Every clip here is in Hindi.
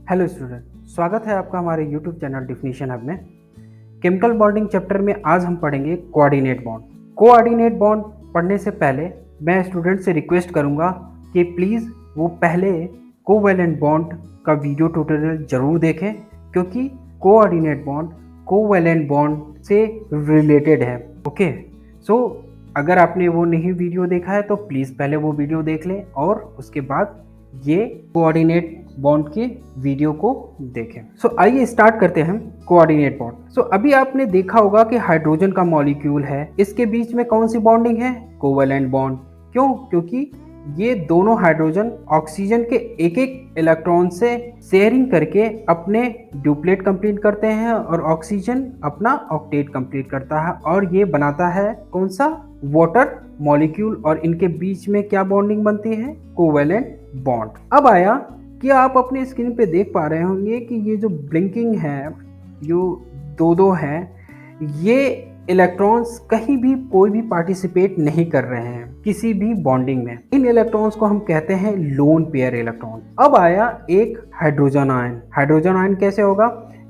हेलो स्टूडेंट, स्वागत है आपका हमारे यूट्यूब चैनल डिफिनीशन हब में। केमिकल बॉन्डिंग चैप्टर में आज हम पढ़ेंगे कोऑर्डिनेट बॉन्ड। कोऑर्डिनेट बॉन्ड पढ़ने से पहले मैं स्टूडेंट से रिक्वेस्ट करूंगा कि प्लीज़ वो पहले कोवैलेंट बॉन्ड का वीडियो ट्यूटोरियल जरूर देखें, क्योंकि कोऑर्डिनेट बॉन्ड कोवैलेंट बॉन्ड से रिलेटेड है। ओके, सो अगर आपने वो नहीं वीडियो देखा है तो प्लीज़ पहले वो वीडियो देख लें और उसके बाद ये कोऑर्डिनेट बॉन्ड के वीडियो को देखें। सो आइए स्टार्ट करते हैं कोऑर्डिनेट बॉन्ड। सो अभी आपने देखा होगा कि हाइड्रोजन का मॉलिक्यूल है, इसके बीच में कौन सी बॉन्डिंग है? Covalent bond. क्यों? क्योंकि ये दोनों हाइड्रोजन ऑक्सीजन के एक एक इलेक्ट्रॉन से शेयरिंग करके अपने ड्यूप्लेट कंप्लीट करते हैं और ऑक्सीजन अपना ऑक्टेट कंप्लीट करता है और ये बनाता है कौन सा? Water molecule. और इनके बीच में क्या बॉन्डिंग बनती है? Covalent bond. अब आया कि आप अपने स्क्रीन पे देख पा रहे होंगे कि ये जो ब्लिंकिंग है, जो दो है, ये इलेक्ट्रॉन्स कहीं भी कोई भी पार्टिसिपेट नहीं कर रहे हैं किसी भी बॉन्डिंग में। इन इलेक्ट्रॉन्स को हम कहते हैं लोन पेयर इलेक्ट्रॉन। अब आया एक हाइड्रोजन आयन। हाइड्रोजन आयन कैसे होगा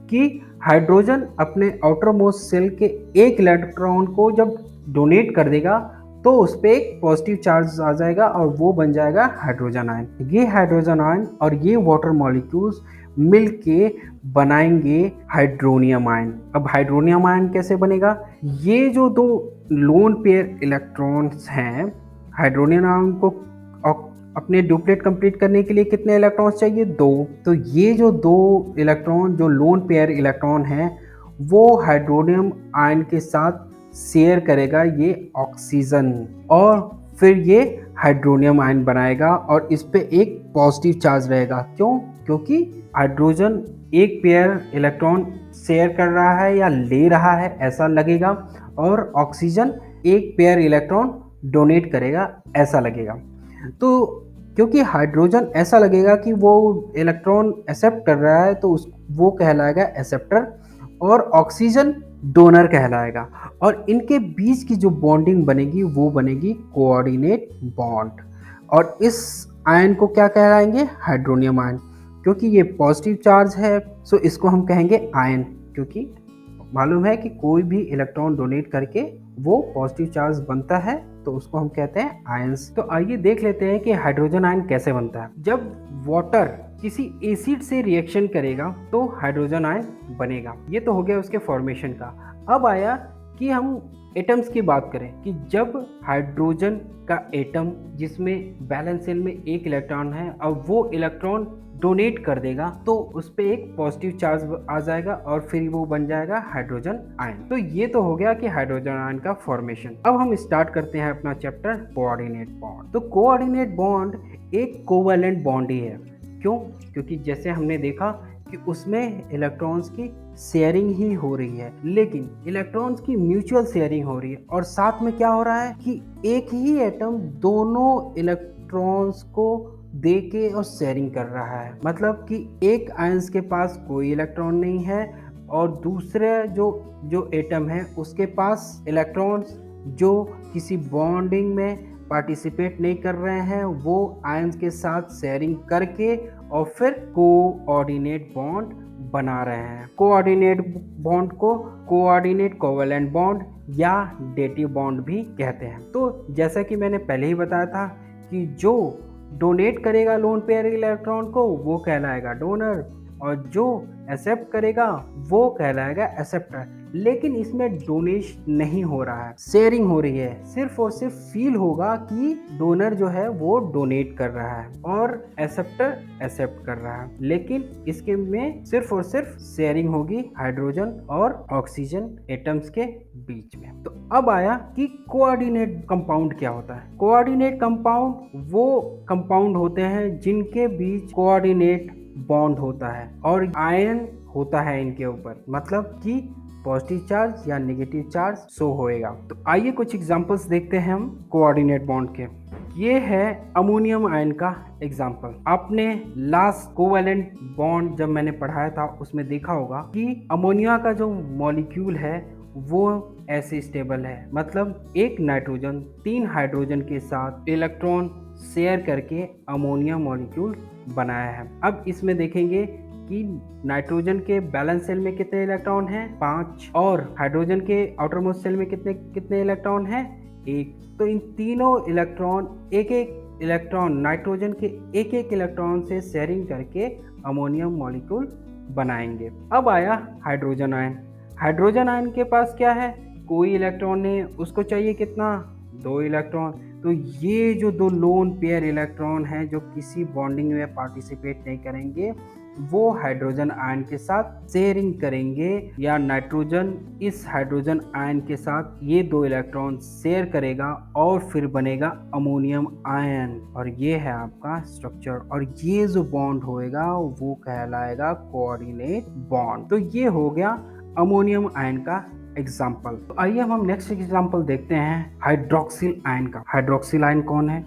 कि हाइड्रोजन अपने आउटर मोस्ट सेल के एक इलेक्ट्रॉन को जब डोनेट कर देगा तो उस पर एक पॉजिटिव चार्ज आ जाएगा और वो बन जाएगा हाइड्रोजन आयन। ये हाइड्रोजन आयन और ये वाटर मॉलिक्यूल्स मिलके बनाएंगे हाइड्रोनियम आयन। अब हाइड्रोनियम आयन कैसे बनेगा? ये जो दो लोन पेयर इलेक्ट्रॉन्स हैं, हाइड्रोनियम आयन को अपने ड्यूप्लेट कंप्लीट करने के लिए कितने इलेक्ट्रॉन्स चाहिए? 2। तो ये जो दो इलेक्ट्रॉन जो लोन पेयर इलेक्ट्रॉन हैं वो हाइड्रोनियम आयन के साथ शेयर करेगा ये ऑक्सीजन और फिर ये हाइड्रोनियम आयन बनाएगा और इस पे एक पॉजिटिव चार्ज रहेगा। क्यों? क्योंकि हाइड्रोजन एक पेयर इलेक्ट्रॉन शेयर कर रहा है या ले रहा है ऐसा लगेगा और ऑक्सीजन एक पेयर इलेक्ट्रॉन डोनेट करेगा ऐसा लगेगा। तो क्योंकि हाइड्रोजन ऐसा लगेगा कि वो इलेक्ट्रॉन एक्सेप्ट कर रहा है तो वो कहलाएगा एक्सेप्टर और ऑक्सीजन डोनर कहलाएगा और इनके बीच की जो बॉन्डिंग बनेगी वो बनेगी कोऑर्डिनेट बॉन्ड। और इस आयन को क्या कहलाएंगे? Hydronium ion. क्योंकि ये पॉजिटिव चार्ज है सो इसको हम कहेंगे आयन, क्योंकि मालूम है कि कोई भी इलेक्ट्रॉन डोनेट करके वो पॉजिटिव चार्ज बनता है तो उसको हम कहते हैं आयंस। तो आइए देख लेते हैं कि हाइड्रोजन आयन कैसे बनता है। जब वाटर किसी एसिड से रिएक्शन करेगा तो हाइड्रोजन आयन बनेगा। ये तो हो गया उसके फॉर्मेशन का। अब आया कि हम एटम्स की बात करें कि जब हाइड्रोजन का एटम जिसमें बैलेंस शेल में एक इलेक्ट्रॉन है और वो इलेक्ट्रॉन डोनेट कर देगा तो उस पर एक पॉजिटिव चार्ज आ जाएगा और फिर वो बन जाएगा हाइड्रोजन आयन। तो ये तो हो गया कि हाइड्रोजन आयन का फॉर्मेशन। अब हम स्टार्ट करते हैं अपना चैप्टर कोऑर्डिनेट बॉन्ड। तो कोऑर्डिनेट बॉन्ड एक कोवैलेंट बॉन्ड ही है। क्यों? क्योंकि जैसे हमने देखा कि उसमें इलेक्ट्रॉन्स की शेयरिंग ही हो रही है, लेकिन इलेक्ट्रॉन्स की म्यूचुअल शेयरिंग हो रही है और साथ में क्या हो रहा है कि एक ही एटम दोनों इलेक्ट्रॉन्स को दे के और शेयरिंग कर रहा है। मतलब कि एक आयंस के पास कोई इलेक्ट्रॉन नहीं है और दूसरे जो एटम है उसके पास इलेक्ट्रॉन्स जो किसी बॉन्डिंग में पार्टिसिपेट नहीं कर रहे हैं वो आयंस के साथ शेयरिंग करके और फिर कोऑर्डिनेट बॉन्ड बना रहे हैं। कोऑर्डिनेट बॉन्ड को कोऑर्डिनेट कोवैलेंट बॉन्ड या डेटिव बॉन्ड भी कहते हैं। तो जैसा कि मैंने पहले ही बताया था कि जो डोनेट करेगा लोन पेयर इलेक्ट्रॉन को वो कहलाएगा डोनर और जो एक्सेप्ट करेगा वो कहलाएगा एक्सेप्टर। लेकिन इसमें डोनेशन नहीं हो रहा है, शेयरिंग हो रही है। सिर्फ और सिर्फ फील होगा कि डोनर जो है वो डोनेट कर रहा है और एक्सेप्टर एक्सेप्ट कर रहा है, लेकिन इसके में सिर्फ और सिर्फ शेयरिंग होगी हाइड्रोजन और ऑक्सीजन एटम्स के बीच में। तो अब आया कि कोऑर्डिनेट कंपाउंड क्या होता है। कोऑर्डिनेट कंपाउंड वो कंपाउंड होते हैं जिनके बीच कोऑर्डिनेट बॉन्ड होता है और आयन होता है इनके ऊपर, मतलब कि पॉजिटिव चार्ज या नेगेटिव चार्ज शो होएगा। तो आइए कुछ एग्जांपल्स देखते हैं हम कोऑर्डिनेट बॉन्ड के। ये है अमोनियम आयन का एग्जांपल। आपने लास्ट कोवैलेंट बॉन्ड जब मैंने पढ़ाया था उसमें देखा होगा कि अमोनिया का जो मॉलिक्यूल है वो ऐसे स्टेबल है, मतलब एक नाइट्रोजन 3 हाइड्रोजन के साथ इलेक्ट्रॉन शेयर करके अमोनिया मॉलिक्यूल बनाया है। अब इसमें देखेंगे कि नाइट्रोजन के बैलेंस सेल में कितने इलेक्ट्रॉन हैं 5 और हाइड्रोजन के आउटर मोस्ट सेल में कितने कितने इलेक्ट्रॉन हैं 1। तो इन तीनों इलेक्ट्रॉन एक एक इलेक्ट्रॉन नाइट्रोजन के एक एक इलेक्ट्रॉन से शेयरिंग करके अमोनियम मॉलिक्यूल बनाएंगे। अब आया हाइड्रोजन आयन। हाइड्रोजन आयन के पास क्या है, कोई इलेक्ट्रॉन नहीं, उसको चाहिए कितना 2 इलेक्ट्रॉन। तो ये जो 2 लोन पेयर इलेक्ट्रॉन हैं जो किसी बॉन्डिंग में पार्टिसिपेट नहीं करेंगे, वो हाइड्रोजन आयन के साथ शेयरिंग करेंगे, या नाइट्रोजन इस हाइड्रोजन आयन के साथ ये 2 इलेक्ट्रॉन शेयर करेगा और फिर बनेगा अमोनियम आयन। और ये है आपका स्ट्रक्चर, और ये जो बॉन्ड होएगा वो कहलाएगा कोऑर्डिनेट बॉन्ड। तो ये हो गया अमोनियम आयन का एग्जाम्पल। तो आइए हम नेक्स्ट एग्जाम्पल देखते हैं हाइड्रोक्सिल आयन का। हाइड्रोक्सिल आयन कौन है,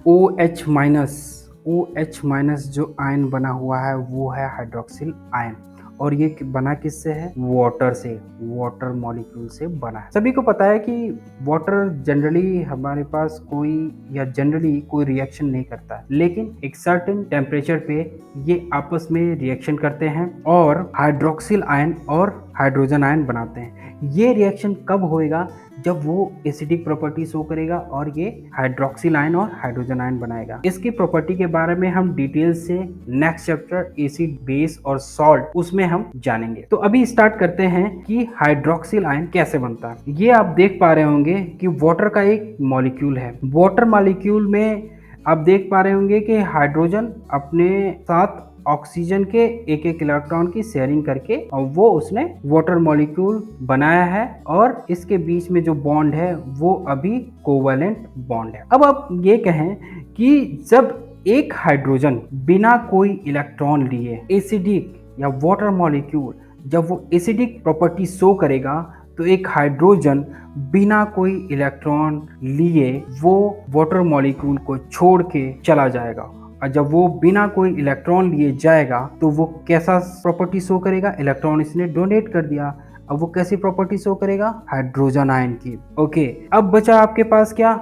OH माइनस जो आयन बना हुआ है वो है हाइड्रोक्सिल आयन। और ये बना किससे है, वाटर से, वाटर मॉलिक्यूल से बना है। सभी को पता है कि वाटर जनरली हमारे पास जनरली कोई रिएक्शन नहीं करता है, लेकिन एक सर्टेन टेम्परेचर पे ये आपस में रिएक्शन करते हैं और हाइड्रोक्सिल आयन और हाइड्रोजन आयन बनाते हैं। ये रिएक्शन कब होएगा, जब वो एसिडिक प्रॉपर्टी शो करेगा और ये हाइड्रोक्सिल आयन और हाइड्रोजन आयन बनाएगा। इसकी प्रॉपर्टी के बारे में हम डिटेल से नेक्स्ट चैप्टर एसिड बेस और सॉल्ट उसमें हम जानेंगे। तो अभी स्टार्ट करते हैं कि हाइड्रोक्सिल आयन कैसे बनता है। ये आप देख पा रहे होंगे कि वाटर का एक मॉलिक्यूल है। वाटर मॉलिक्यूल में आप देख पा रहे होंगे कि हाइड्रोजन अपने साथ ऑक्सीजन के एक एक इलेक्ट्रॉन की शेयरिंग करके और वो उसने वाटर मॉलिक्यूल बनाया है, और इसके बीच में जो बॉन्ड है वो अभी कोवैलेंट बॉन्ड है। अब आप ये कहें कि जब एक हाइड्रोजन बिना कोई इलेक्ट्रॉन लिए एसिडिक या वाटर मॉलिक्यूल जब वो एसिडिक प्रॉपर्टी शो करेगा, तो एक हाइड्रोजन बिना कोई इलेक्ट्रॉन लिए वो वाटर मॉलिक्यूल को छोड़ के चला जाएगा। और जब वो बिना कोई इलेक्ट्रॉन लिए जाएगा तो वो कैसा प्रॉपर्टी शो करेगा, इलेक्ट्रॉन इसने डोनेट कर दिया। अब वो कैसी प्रॉपर्टी शो करेगा, हाइड्रोजन आयन की। ओके, अब बचा आपके पास क्या,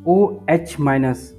OH माइनस।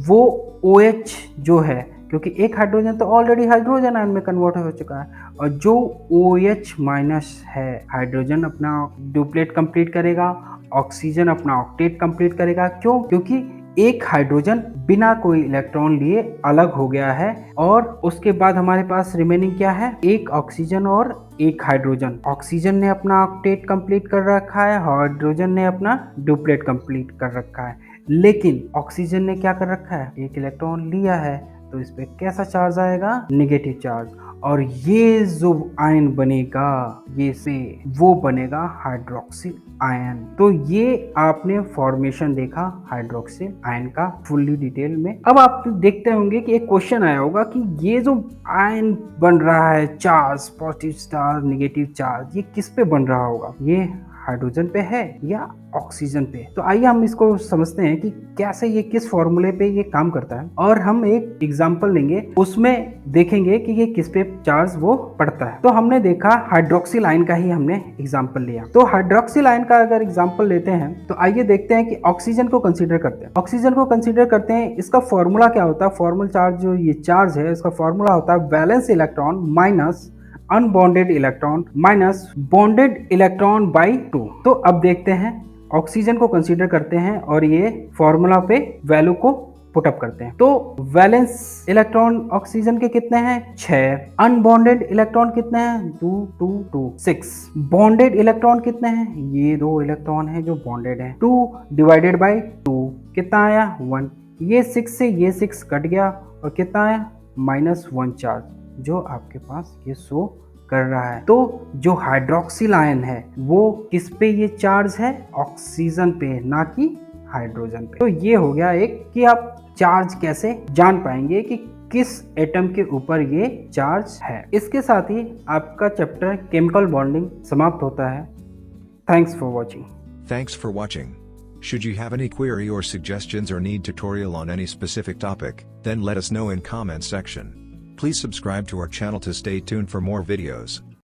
वो OH जो है, क्योंकि एक हाइड्रोजन तो ऑलरेडी हाइड्रोजन आयन में कन्वर्ट हो चुका है, और जो OH माइनस है, हाइड्रोजन अपना डुप्लेट कंप्लीट करेगा, ऑक्सीजन अपना ऑक्टेट कंप्लीट करेगा। क्यों, क्योंकि एक हाइड्रोजन बिना कोई इलेक्ट्रॉन लिए अलग हो गया है, और उसके बाद हमारे पास रिमेनिंग क्या है, एक ऑक्सीजन और एक हाइड्रोजन। ऑक्सीजन ने अपना ऑक्टेट कंप्लीट कर रखा है, हाइड्रोजन ने अपना डुप्लेट कंप्लीट कर रखा है। लेकिन ऑक्सीजन ने क्या कर रखा है, एक इलेक्ट्रॉन लिया है, तो इस पे कैसा चार्ज आएगा, नेगेटिव चार्ज। और ये जो आयन बनेगा, ये से वो बनेगा हाइड्रोक्सिल आयन। तो ये आपने फॉर्मेशन देखा हाइड्रोक्सिल आयन का फुल्ली डिटेल में। अब आप देखते होंगे कि एक क्वेश्चन आया होगा कि ये जो आयन बन रहा है, charge, positive charge, negative charge, ये किस पे बन रहा होगा, ये हाइड्रोजन पे है या ऑक्सीजन पे। तो आइए हम इसको समझते हैं कि कैसे ये किस फॉर्मूले पे ये काम करता है, और हम एक एग्जांपल लेंगे, उसमें देखेंगे कि ये किस पे चार्ज वो पड़ता है। तो हमने देखा हाइड्रोक्सिल आयन का ही हमने एग्जांपल लिया। तो हाइड्रोक्सिल आयन का अगर एग्जांपल लेते हैं तो आइए देखते हैं कि ऑक्सीजन को कंसीडर करते हैं। ऑक्सीजन को कंसीडर करते हैं, इसका फॉर्मूला क्या होता है, फॉर्मल चार्ज जो ये चार्ज है इसका फॉर्मूला होता है valence electron minus unbonded electron minus bonded electron by 2। तो अब देखते हैं, ऑक्सीजन को कंसीडर करते हैं और ये फॉर्मूला पे वैल्यू को पुटअप करते हैं। तो वैलेंस इलेक्ट्रॉन ऑक्सीजन के कितने हैं, 6। अनबॉन्डेड इलेक्ट्रॉन कितने हैं, 2 2 2 6। बॉन्डेड इलेक्ट्रॉन कितने हैं, ये 2 इलेक्ट्रॉन हैं जो बॉन्डेड हैं। 2 डिवाइडेड बाई 2 कितना आया, 1। ये 6 से ये 6 कट गया और कितना आया, -1 चार्ज, जो आपके पास ये शो कर रहा है। तो जो हाइड्रोक्सिल आयन है वो किस पे ये चार्ज है, ऑक्सीजन पे, ना कि हाइड्रोजन पे। तो ये हो गया एक कि आप चार्ज कैसे जान पाएंगे कि किस एटम के ऊपर ये चार्ज है। इसके साथ ही आपका चैप्टर केमिकल बॉन्डिंग समाप्त होता है। Thanks for watching. Thanks for watching. Should you have any query or suggestions or need tutorial on any specific topic, then let us know in comment section. Please subscribe to our channel to stay tuned for more videos.